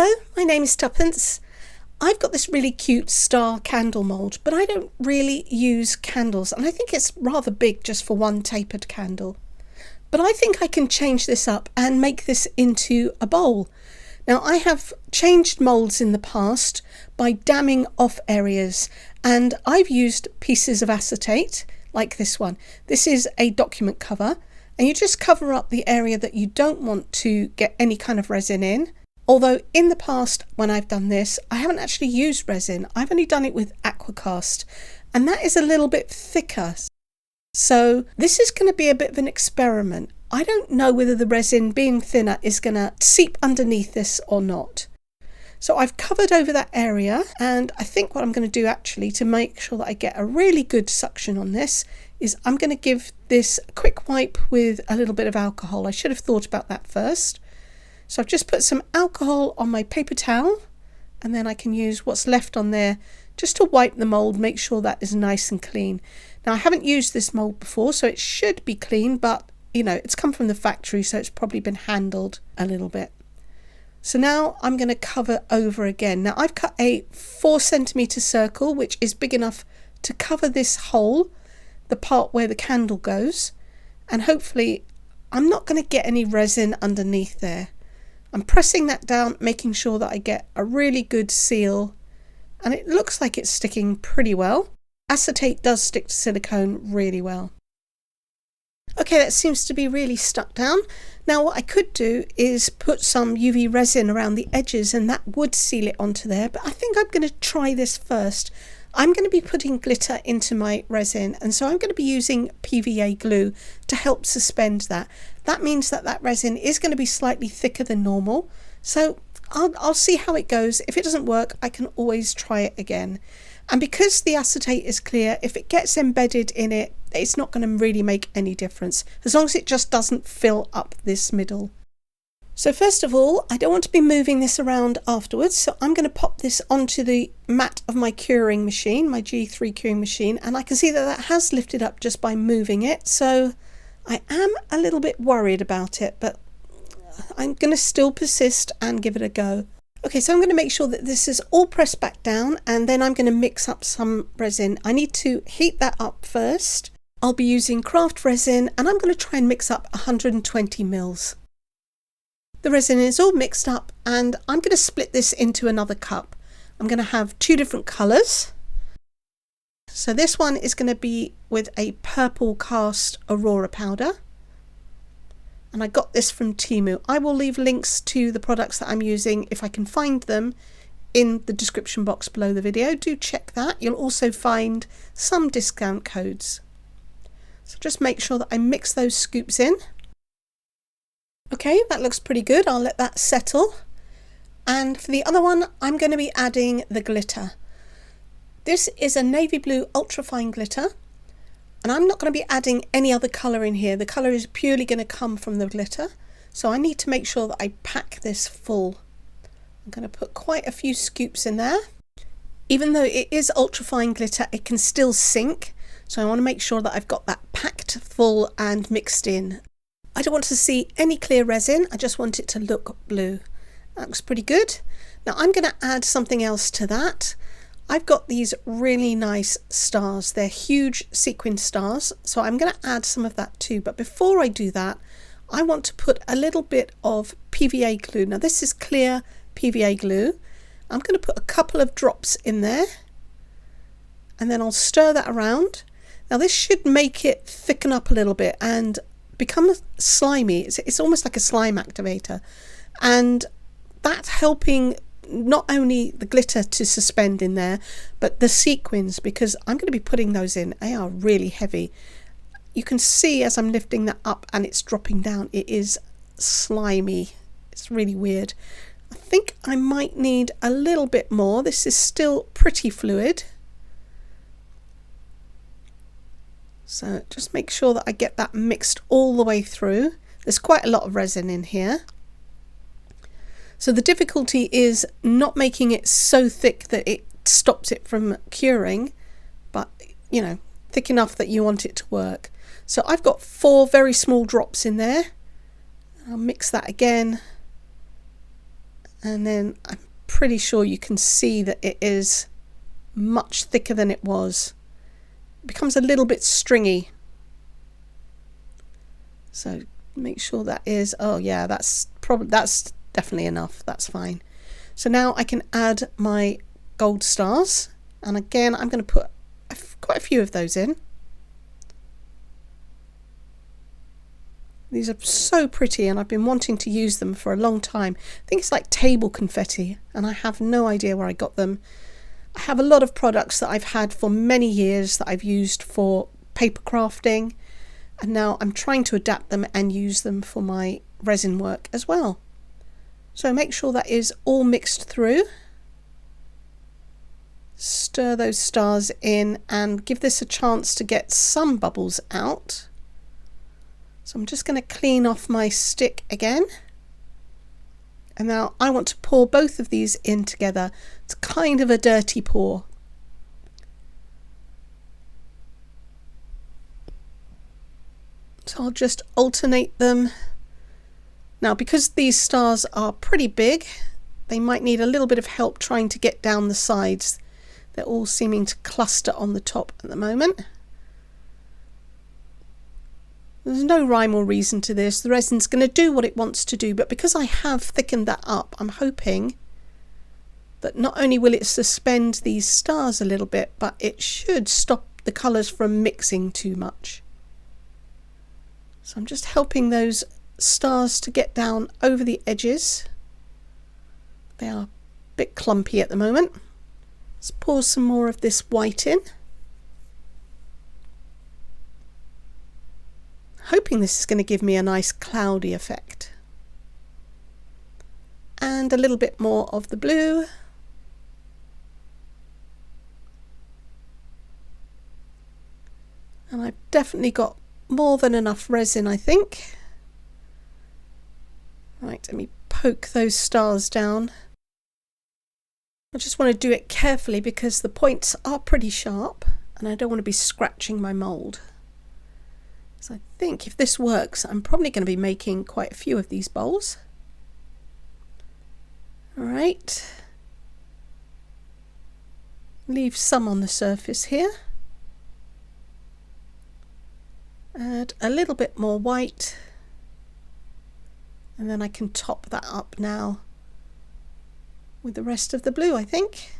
Hello, my name is Tuppence. I've got this really cute star candle mould, but I don't really use candles, and I think it's rather big just for one tapered candle. But I think I can change this up and make this into a bowl. Now, I have changed moulds in the past by damming off areas, and I've used pieces of acetate like this one. This is a document cover, and you just cover up the area that you don't want to get any kind of resin in. Although in the past when I've done this, I haven't actually used resin. I've only done it with aquacast, and that is a little bit thicker. So this is going to be a bit of an experiment. I don't know whether the resin being thinner is going to seep underneath this or not. So I've covered over that area, and I think what I'm going to do actually to make sure that I get a really good suction on this is I'm going to give this a quick wipe with a little bit of alcohol. I should have thought about that first. So I've just put some alcohol on my paper towel, and then I can use what's left on there just to wipe the mould, make sure that is nice and clean. Now, I haven't used this mould before, so it should be clean, but you know, it's come from the factory, so it's probably been handled a little bit. So now I'm going to cover over again. Now I've cut a 4 cm circle, which is big enough to cover this hole, the part where the candle goes, and hopefully I'm not going to get any resin underneath there. I'm pressing that down, making sure that I get a really good seal, and it looks like it's sticking pretty well. Acetate does stick to silicone really well. Okay, that seems to be really stuck down. Now what I could do is put some UV resin around the edges, and that would seal it onto there, but I think I'm going to try this first. I'm going to be putting glitter into my resin, and so I'm going to be using PVA glue to help suspend that. That means that that resin is going to be slightly thicker than normal, so I'll see how it goes. If it doesn't work, I can always try it again. And because the acetate is clear, if it gets embedded in it, it's not going to really make any difference, as long as it just doesn't fill up this middle. So first of all, I don't want to be moving this around afterwards, so I'm going to pop this onto the mat of my curing machine, my G3 curing machine, and I can see that that has lifted up just by moving it, so I am a little bit worried about it, but I'm going to still persist and give it a go. Okay, so I'm going to make sure that this is all pressed back down, and then I'm going to mix up some resin. I need to heat that up first. I'll be using craft resin, and I'm going to try and mix up 120 mils. The resin is all mixed up, and I'm going to split this into another cup. I'm going to have 2 different colours. So this one is going to be with a purple cast Aurora powder. And I got this from Temu. I will leave links to the products that I'm using, if I can find them, in the description box below the video. Do check that. You'll also find some discount codes. So just make sure that I mix those scoops in. Okay, that looks pretty good. I'll let that settle. And for the other one, I'm going to be adding the glitter. This is a navy blue ultrafine glitter, and I'm not going to be adding any other colour in here. The colour is purely going to come from the glitter, so I need to make sure that I pack this full. I'm going to put quite a few scoops in there. Even though it is ultrafine glitter, it can still sink, so I want to make sure that I've got that packed full and mixed in. I don't want to see any clear resin, I just want it to look blue. That looks pretty good. Now I'm going to add something else to that. I've got these really nice stars. They're huge sequin stars, so I'm going to add some of that too. But before I do that, I want to put a little bit of PVA glue. Now this is clear PVA glue. I'm going to put a couple of drops in there, and then I'll stir that around. Now this should make it thicken up a little bit and become slimy. It's almost like a slime activator, and that's helping not only the glitter to suspend in there, but the sequins, because I'm going to be putting those in. They are really heavy. You can see as I'm lifting that up and it's dropping down, it is slimy. It's really weird. I think I might need a little bit more. This is still pretty fluid. So just make sure that I get that mixed all the way through. There's quite a lot of resin in here. So the difficulty is not making it so thick that it stops it from curing, but you know, thick enough that you want it to work. So I've got 4 very small drops in there. I'll mix that again And then I'm pretty sure you can see that it is much thicker than it was. It becomes a little bit stringy. So make sure that is, oh yeah, that's definitely enough. That's fine. So now I can add my gold stars. And again, I'm going to put quite a few of those in. These are so pretty and I've been wanting to use them for a long time. I think it's like table confetti and I have no idea where I got them. I have a lot of products that I've had for many years that I've used for paper crafting, and now I'm trying to adapt them and use them for my resin work as well. So make sure that is all mixed through. Stir those stars in and give this a chance to get some bubbles out. So I'm just going to clean off my stick again. And now I want to pour both of these in together. It's kind of a dirty pour. So I'll just alternate them. Now, because these stars are pretty big, they might need a little bit of help trying to get down the sides. They're all seeming to cluster on the top at the moment. There's no rhyme or reason to this. The resin's going to do what it wants to do, but because I have thickened that up, I'm hoping that not only will it suspend these stars a little bit, but it should stop the colours from mixing too much. So I'm just helping those stars to get down over the edges. They are a bit clumpy at the moment. Let's pour some more of this white in. Hoping this is going to give me a nice cloudy effect. And a little bit more of the blue. And I've definitely got more than enough resin, I think. Right, let me poke those stars down. I just want to do it carefully because the points are pretty sharp and I don't want to be scratching my mould. So I think if this works, I'm probably going to be making quite a few of these bowls. All right. Leave some on the surface here. Add a little bit more white. And then I can top that up now with the rest of the blue, I think.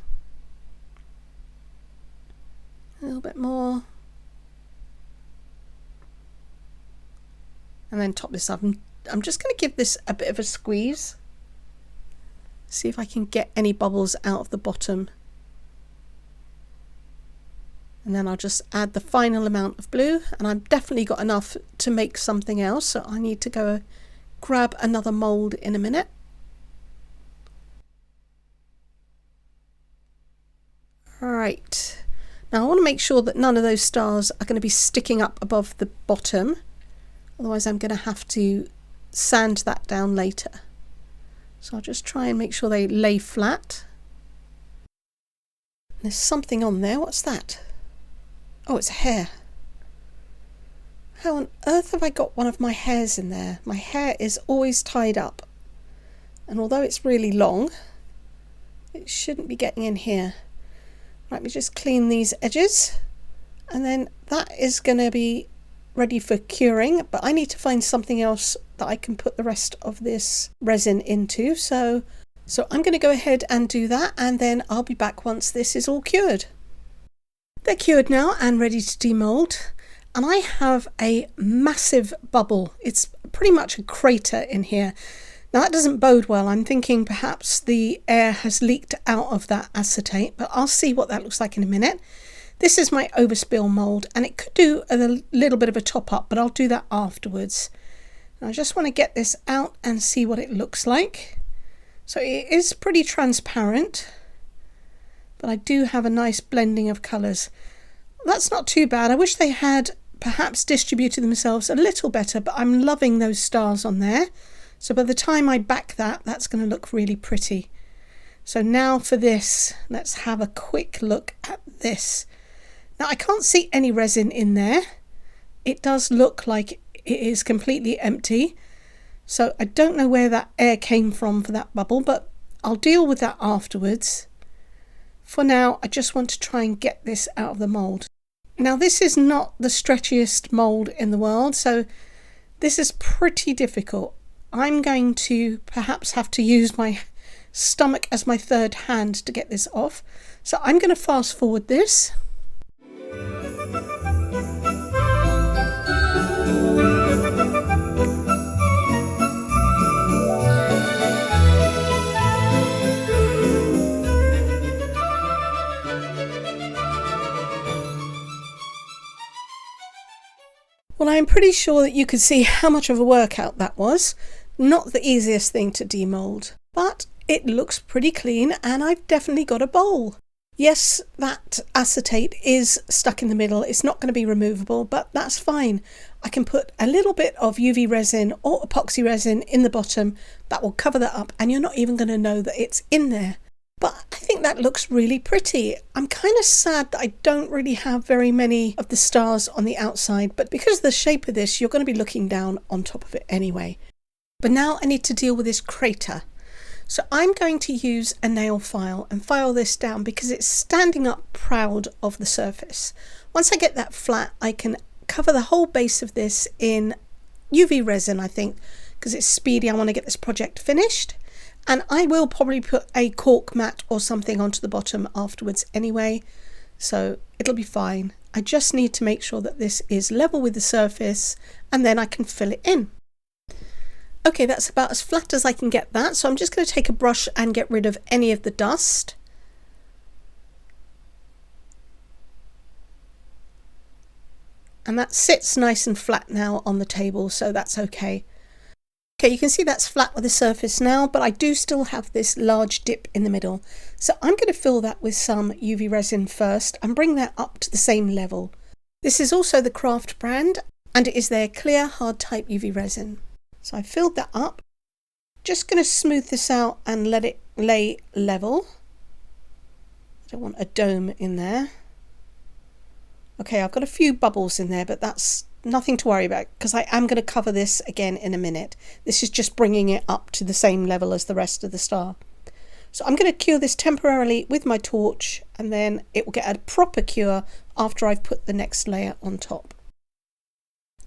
A little bit more. And then top this up. I'm just going to give this a bit of a squeeze. See if I can get any bubbles out of the bottom. And then I'll just add the final amount of blue. And I've definitely got enough to make something else. So I need to go grab another mould in a minute. Right. Now I want to make sure that none of those stars are going to be sticking up above the bottom. Otherwise I'm going to have to sand that down later. So I'll just try and make sure they lay flat. There's something on there. What's that? Oh, it's a hair. How on earth have I got one of my hairs in there? My hair is always tied up. And although it's really long, it shouldn't be getting in here. Let me just clean these edges. And then that is going to be ready for curing, but I need to find something else that I can put the rest of this resin into. So I'm going to go ahead and do that, and then I'll be back once this is all cured. They're cured now and ready to demold, and I have a massive bubble. It's pretty much a crater in here. Now that doesn't bode well. I'm thinking perhaps the air has leaked out of that acetate, but I'll see what that looks like in a minute. This is my overspill mould, and it could do a little bit of a top up, but I'll do that afterwards. I just want to get this out and see what it looks like. So it is pretty transparent, but I do have a nice blending of colours. That's not too bad. I wish they had perhaps distributed themselves a little better, but I'm loving those stars on there. So by the time I back that, that's going to look really pretty. So now for this, let's have a quick look at this. Now I can't see any resin in there. It does look like it is completely empty. So I don't know where that air came from for that bubble, but I'll deal with that afterwards. For now, I just want to try and get this out of the mould. Now, this is not the stretchiest mould in the world, so this is pretty difficult. I'm going to perhaps have to use my stomach as my third hand to get this off. So I'm going to fast forward this. Well, I'm pretty sure that you could see how much of a workout that was. Not the easiest thing to demold, but it looks pretty clean and I've definitely got a bowl. Yes, that acetate is stuck in the middle. It's not going to be removable, but that's fine. I can put a little bit of UV resin or epoxy resin in the bottom that will cover that up and you're not even going to know that it's in there. But I think that looks really pretty. I'm kind of sad that I don't really have very many of the stars on the outside, but because of the shape of this, you're going to be looking down on top of it anyway. But now I need to deal with this crater. So I'm going to use a nail file and file this down because it's standing up proud of the surface. Once I get that flat, I can cover the whole base of this in UV resin, I think, because it's speedy. I want to get this project finished. And I will probably put a cork mat or something onto the bottom afterwards anyway, so it'll be fine. I just need to make sure that this is level with the surface and then I can fill it in. Okay, that's about as flat as I can get that, so I'm just going to take a brush and get rid of any of the dust. And that sits nice and flat now on the table, so that's okay. Okay, you can see that's flat with the surface now, but I do still have this large dip in the middle. So I'm going to fill that with some UV resin first and bring that up to the same level. This is also the Craft brand and it is their clear hard type UV resin. So I filled that up. Just going to smooth this out and let it lay level. I don't want a dome in there. Okay, I've got a few bubbles in there, but that's nothing to worry about because I am going to cover this again in a minute. This is just bringing it up to the same level as the rest of the star. So I'm going to cure this temporarily with my torch and then it will get a proper cure after I've put the next layer on top.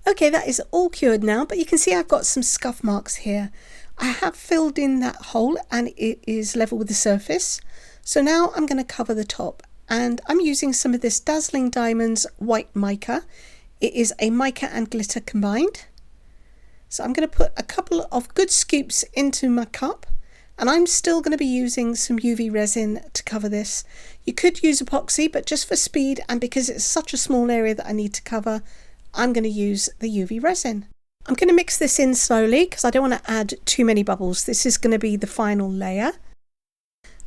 Okay, that is all cured now, but you can see I've got some scuff marks here. I have filled in that hole and it is level with the surface. So now I'm going to cover the top and I'm using some of this Dazzling Diamonds white mica. It is a mica and glitter combined. So I'm going to put a couple of good scoops into my cup and I'm still going to be using some UV resin to cover this. You could use epoxy, but just for speed and because it's such a small area that I need to cover, I'm going to use the UV resin. I'm going to mix this in slowly because I don't want to add too many bubbles. This is going to be the final layer.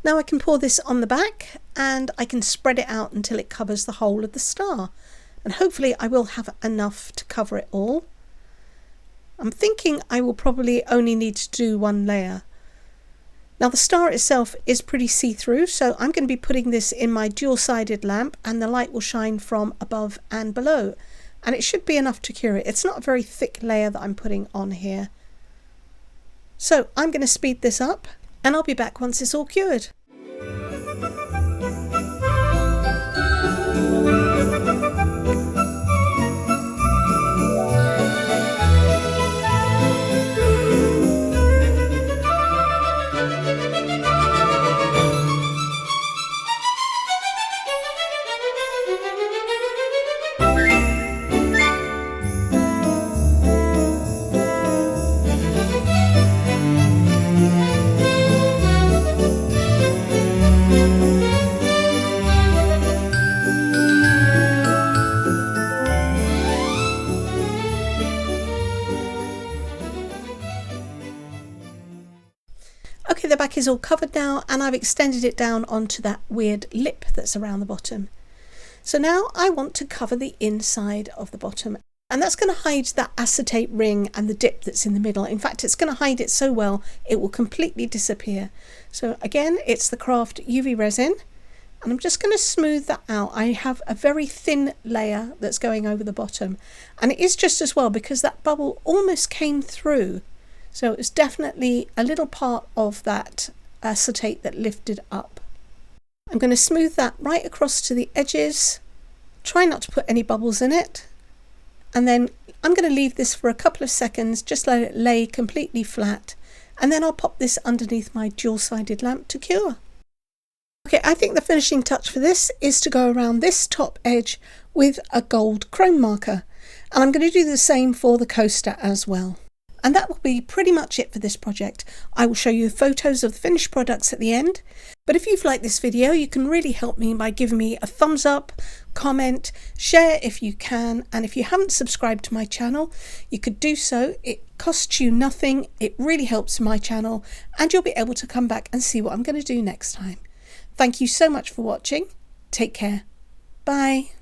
Now I can pour this on the back and I can spread it out until it covers the whole of the star. And hopefully I will have enough to cover it all. I'm thinking I will probably only need to do one layer. Now the star itself is pretty see-through, so I'm going to be putting this in my dual-sided lamp and the light will shine from above and below. And it should be enough to cure it. It's not a very thick layer that I'm putting on here. So I'm going to speed this up and I'll be back once it's all cured. Okay, the back is all covered now and I've extended it down onto that weird lip that's around the bottom. So now I want to cover the inside of the bottom and that's going to hide that acetate ring and the dip that's in the middle. In fact, it's going to hide it so well it will completely disappear. So again, it's the Craft UV resin and I'm just going to smooth that out. I have a very thin layer that's going over the bottom and it is just as well because that bubble almost came through. So it's definitely a little part of that acetate that lifted up. I'm going to smooth that right across to the edges. Try not to put any bubbles in it. And then I'm going to leave this for a couple of seconds, just let it lay completely flat. And then I'll pop this underneath my dual-sided lamp to cure. Okay, I think the finishing touch for this is to go around this top edge with a gold chrome marker. And I'm going to do the same for the coaster as well. And that will be pretty much it for this project. I will show you photos of the finished products at the end. But if you've liked this video, you can really help me by giving me a thumbs up, comment, share if you can. And if you haven't subscribed to my channel, you could do so. It costs you nothing. It really helps my channel. And you'll be able to come back and see what I'm going to do next time. Thank you so much for watching. Take care. Bye.